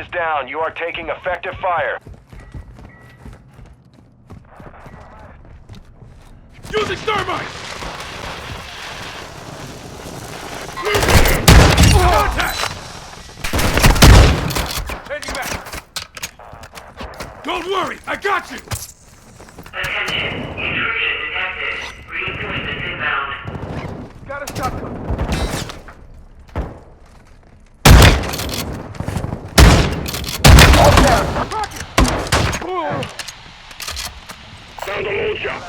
is down. You are taking effective fire. Using thermite! Contact! Changing back. Don't worry, I got you! Attention, intrusion detected. Reinforcements inbound. Got a shotgun. Found a load shot.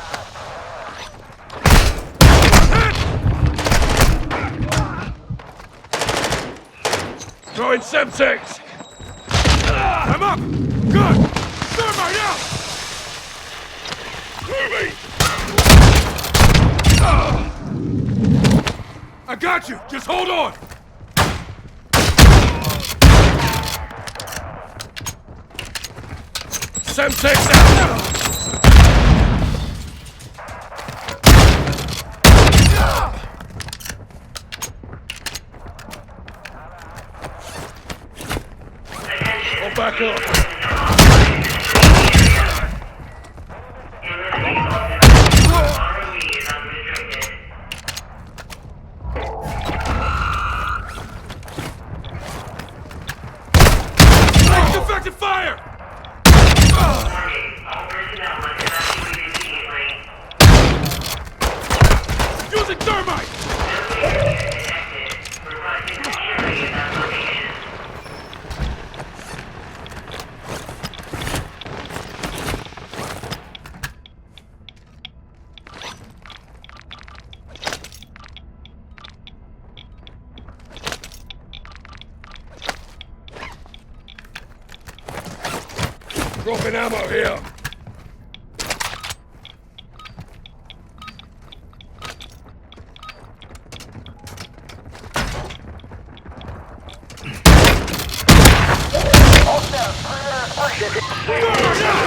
Throwing Semtex! I'm up! Good! Thermite out! Moving! I got you! Just hold on! Semtex out! I'll back up. Take effective fire! Using thermite! Dropping ammo here. All